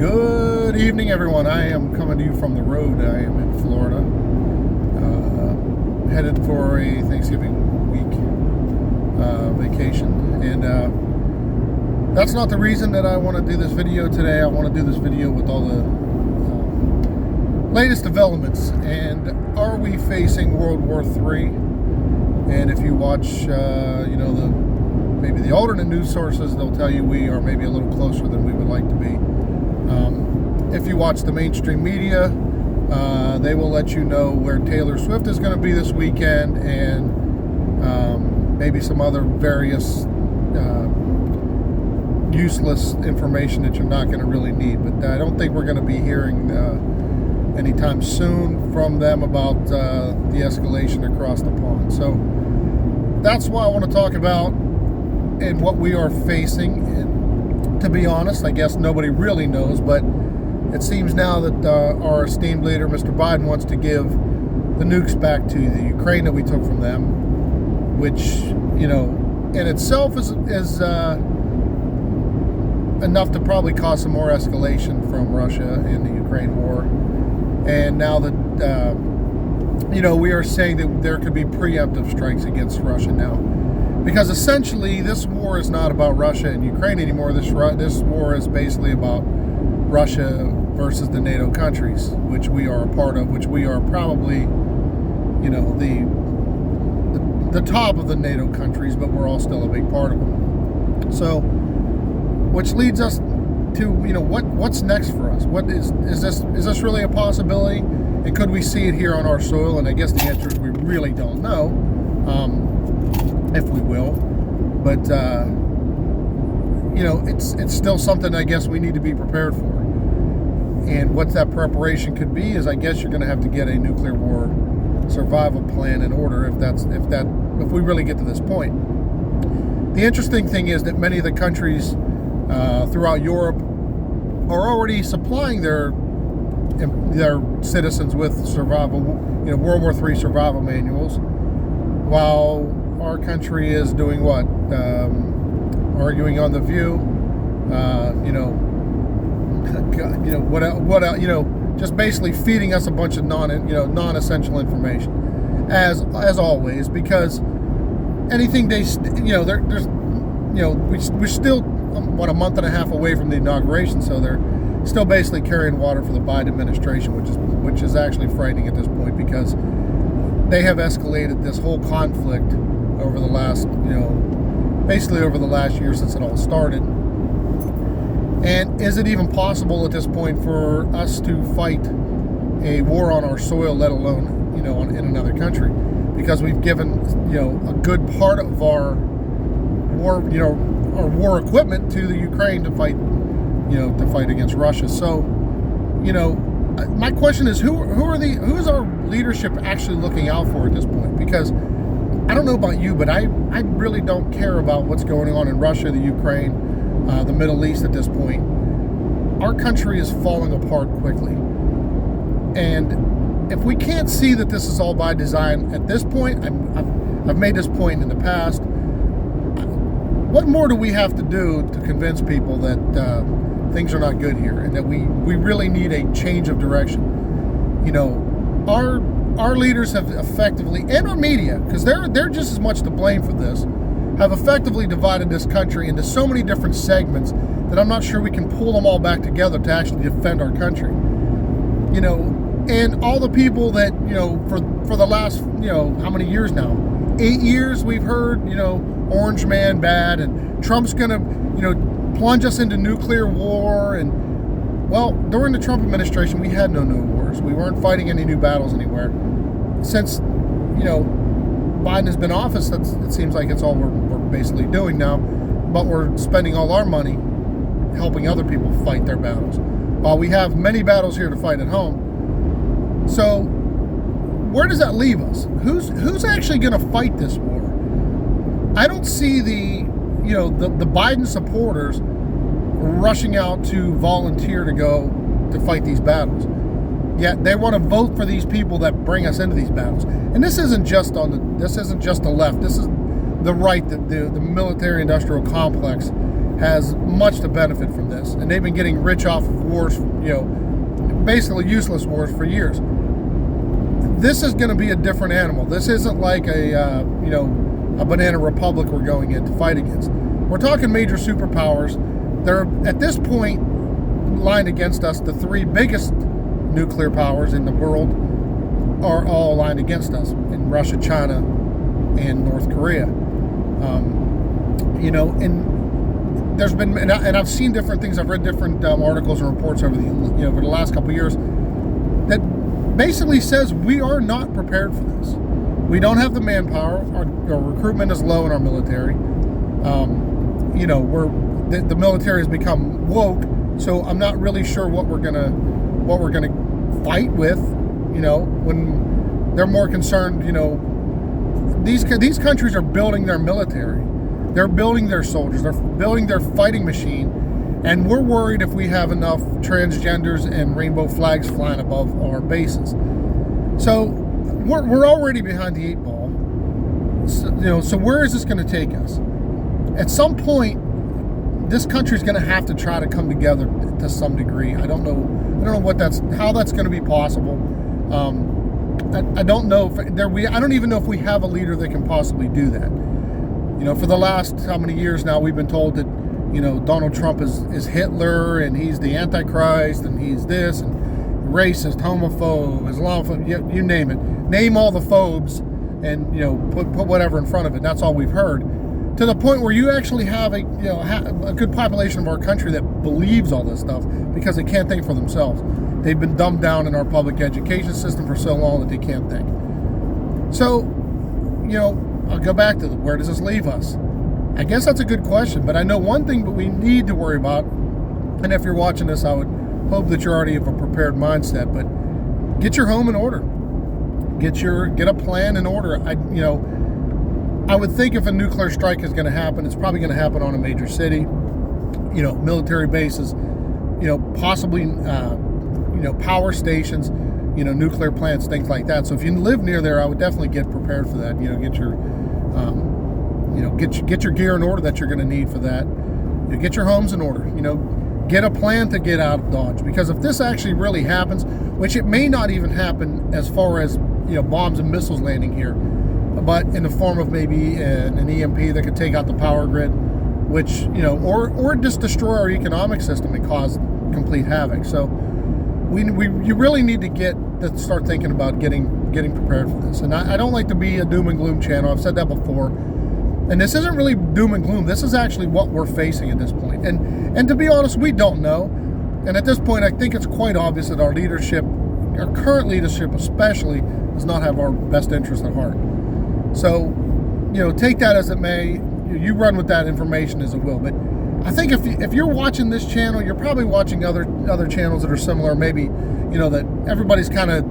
Good evening, everyone. I am coming to you from the road. I am in Florida, headed for a Thanksgiving week vacation, and that's not the reason that I want to do this video today. I want to do this video with all the latest developments. And are we facing World War III? And if you watch, maybe the alternate news sources, they'll tell you we are maybe a little closer than we would like to be. If you watch the mainstream media, they will let you know where Taylor Swift is going to be this weekend, and maybe some other various useless information that you're not going to really need. But I don't think we're going to be hearing anytime soon from them about the escalation across the pond. So that's what I want to talk about and what we are facing. And to be honest, I guess nobody really knows, but it seems now that our esteemed leader, Mr. Biden, wants to give the nukes back to the Ukraine that we took from them, which, in itself is enough to probably cause some more escalation from Russia in the Ukraine war. And now that, we are saying that there could be preemptive strikes against Russia now. Because essentially, this war is not about Russia and Ukraine anymore. This war is basically about Russia versus the NATO countries, which we are a part of, which we are probably, the top of the NATO countries, but we're all still a big part of them. So, which leads us to, what's next for us? What is this really a possibility? And could we see it here on our soil? And I guess the answer is we really don't know, if we will. But it's still something I guess we need to be prepared for. And what that preparation could be is, I guess you're going to have to get a nuclear war survival plan in order if we really get to this point. The interesting thing is that many of the countries throughout Europe are already supplying their citizens with survival, World War III survival manuals, while our country is doing what? Arguing on The View, just basically feeding us a bunch of non-essential information, as always, because anything we're still a month and a half away from the inauguration, so they're still basically carrying water for the Biden administration, which is actually frightening at this point, because they have escalated this whole conflict over the last, basically over the last year since it all started. And is it even possible at this point for us to fight a war on our soil, let alone, in another country? Because we've given, a good part of our war, our war equipment to the Ukraine to fight against Russia. So, my question is, who's our leadership actually looking out for at this point? Because I don't know about you, but I really don't care about what's going on in Russia, the Ukraine, the Middle East at this point. Our country is falling apart quickly. And if we can't see that this is all by design at this point, I've made this point in the past, what more do we have to do to convince people that things are not good here, and that we really need a change of direction? Our leaders have effectively, and our media, because they're just as much to blame for this, have effectively divided this country into so many different segments that I'm not sure we can pull them all back together to actually defend our country. And all the people that, for the last, how many years now? 8 years we've heard, Orange Man bad, and Trump's going to, plunge us into nuclear war. And, well, during the Trump administration, we had no new wars. We weren't fighting any new battles anywhere. Since, Biden has been in office, it seems like it's all we're basically doing now. But we're spending all our money helping other people fight their battles, while we have many battles here to fight at home. So where does that leave us? Who's actually going to fight this war? I don't see the Biden supporters rushing out to volunteer to go to fight these battles. Yet they want to vote for these people that bring us into these battles. And this isn't just the left. This is the right, the military-industrial complex has much to benefit from this, and they've been getting rich off of wars, basically useless wars for years. This is going to be a different animal. This isn't like a banana republic we're going in to fight against. We're talking major superpowers. They're at this point lined against us. The three biggest nuclear powers in the world are all aligned against us: in Russia, China, and North Korea. And there's been, and I've seen different things. I've read different articles and reports over the last couple of years that basically says we are not prepared for this. We don't have the manpower. Our recruitment is low in our military. The military has become woke, so I'm not really sure what we're gonna fight with. When they're more concerned. These countries are building their military. They're building their soldiers. They're building their fighting machine. And we're worried if we have enough transgenders and rainbow flags flying above our bases. So we're already behind the 8 ball. So where is this going to take us? At some point, this country's going to have to try to come together to some degree. I don't know how that's going to be possible. I don't know I don't even know if we have a leader that can possibly do that. For the last how many years now, we've been told that Donald Trump is Hitler, and he's the Antichrist, and he's this, and racist, homophobe, Islamophobe, you name it. Name all the phobes, and put whatever in front of it. That's all we've heard. To the point where you actually have a good population of our country that believes all this stuff because they can't think for themselves. They've been dumbed down in our public education system for so long that they can't think. So, I'll go back to where does this leave us? I guess that's a good question, but I know one thing that we need to worry about, and if you're watching this, I would hope that you're already of a prepared mindset, but get your home in order. Get a plan in order. I would think if a nuclear strike is going to happen, it's probably going to happen on a major city, military bases, possibly, power stations, nuclear plants, things like that. So if you live near there, I would definitely get prepared for that. Get your gear in order that you're going to need for that. Get your homes in order. Get a plan to get out of Dodge, because if this actually really happens, which it may not even happen as far as bombs and missiles landing here, but in the form of maybe an EMP that could take out the power grid, which or just destroy our economic system and cause complete havoc. So you really need to start thinking about getting prepared for this. And I don't like to be a doom and gloom channel. I've said that before. And this isn't really doom and gloom. This is actually what we're facing at this point. And to be honest, we don't know. And at this point, I think it's quite obvious that our current leadership especially, does not have our best interest at heart. So, take that as it may. You run with that information as it will. But I think if you're watching this channel, you're probably watching other channels that are similar. Maybe, that everybody's kind of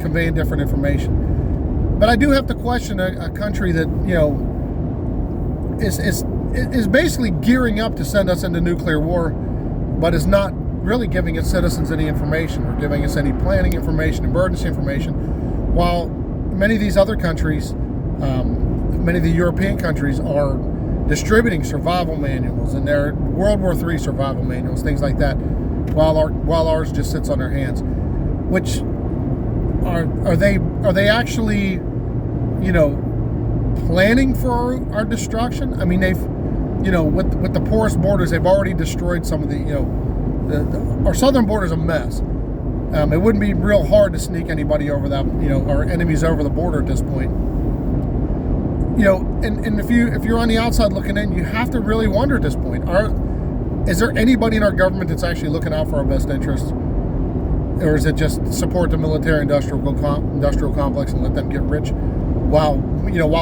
conveying different information. But I do have to question a country that, is basically gearing up to send us into nuclear war, but is not really giving its citizens any information or giving us any planning information, emergency information, while many of these other countries, many of the European countries, are distributing survival manuals and their World War III survival manuals, things like that, while ours just sits on their hands. Which are they actually, planning for our destruction? I mean, they've, with the porous borders, they've already destroyed some of our southern border is a mess. It wouldn't be real hard to sneak anybody over that, our enemies over the border at this point. And if you're on the outside looking in, you have to really wonder at this point, is there anybody in our government that's actually looking out for our best interests? Or is it just support the military-industrial complex and let them get rich while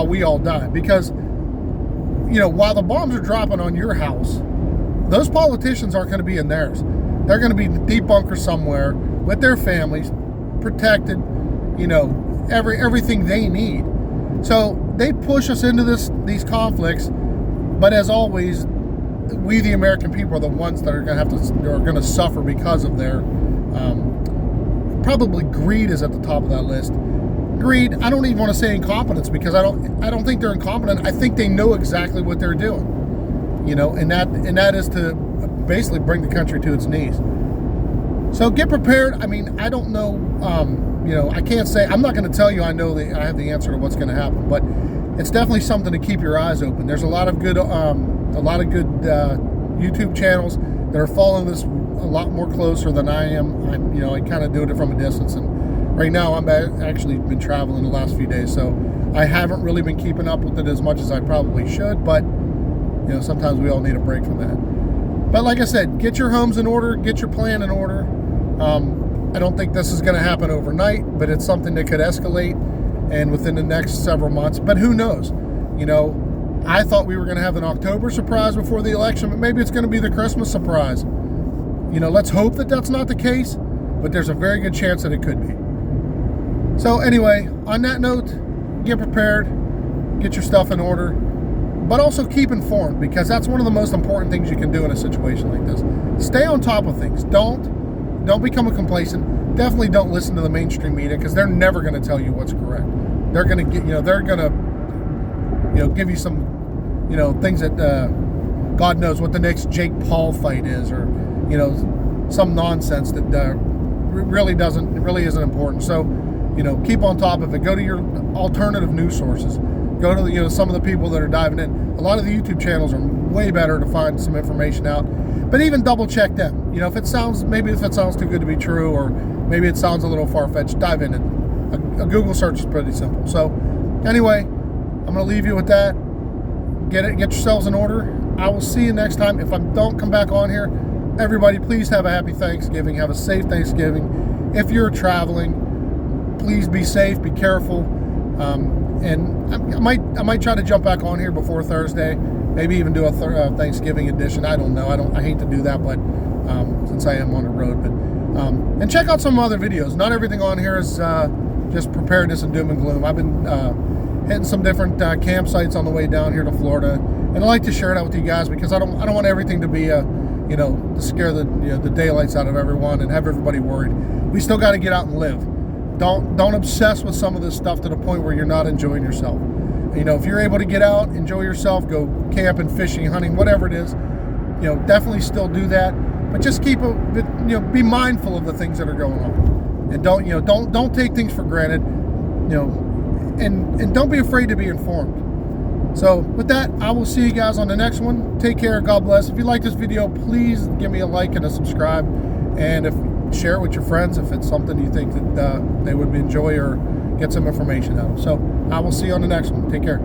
we all die? Because, while the bombs are dropping on your house, those politicians aren't going to be in theirs. They're going to be in the deep bunker somewhere with their families, protected, everything they need. So they push us into these conflicts, but as always, we the American people are the ones that are going to suffer because of their probably greed is at the top of that list. Greed. I don't even want to say incompetence, because I don't think they're incompetent. I think they know exactly what they're doing. you know, and that is to basically bring the country to its knees. So get prepared. I mean, I don't know, you know, I can't say, I'm not going to tell you I have the answer to what's going to happen, but it's definitely something to keep your eyes open. There's a lot of good YouTube channels that are following this a lot more closer than I am. You know, I kind of do it from a distance, and right now I'm actually been traveling the last few days, so I haven't really been keeping up with it as much as I probably should, but you know, sometimes we all need a break from that. But like I said, get your homes in order, get your plan in order. I don't think this is going to happen overnight, but it's something that could escalate and within the next several months. But who knows? You know, I thought we were going to have an October surprise before the election, but maybe it's going to be the Christmas surprise. You know, let's hope that that's not the case, but there's a very good chance that it could be. So anyway, on that note, get prepared, get your stuff in order, but also keep informed, because that's one of the most important things you can do in a situation like this. Stay on top of things. Don't become a complacent. Definitely don't listen to the mainstream media, because they're never going to tell you what's correct. They're going to give you some, you know, things that God knows what the next Jake Paul fight is, or you know, some nonsense that really isn't important. So, you know, keep on top of it. Go to your alternative news sources. Go to, you know, some of the people that are diving in. A lot of the YouTube channels are way better to find some information out. But even double check them. You know, if it sounds too good to be true, or maybe it sounds a little far-fetched, dive in it. A Google search is pretty simple. So anyway, I'm going to leave you with that. Get yourselves in order. I will see you next time. If I don't come back on here, everybody, please have a happy Thanksgiving. Have a safe Thanksgiving. If you're traveling, please be safe, be careful. And I might try to jump back on here before Thursday. Maybe even do a Thanksgiving edition. I don't know. I hate to do that, but since I am on the road. But and check out some other videos. Not everything on here is just preparedness and doom and gloom. I've been hitting some different campsites on the way down here to Florida, and I like to share that with you guys, because I don't want everything to be you know, to scare the daylights out of everyone and have everybody worried. We still got to get out and live. Don't obsess with some of this stuff to the point where you're not enjoying yourself. You know, if you're able to get out, enjoy yourself, go camping, fishing, hunting, whatever it is, you know, definitely still do that. But just be mindful of the things that are going on, and don't take things for granted. You know, and don't be afraid to be informed. So with that, I will see you guys on the next one. Take care. God bless. If you like this video, please give me a like and a subscribe, and share it with your friends if it's something you think that they would enjoy or get some information out of. So I will see you on the next one. Take care.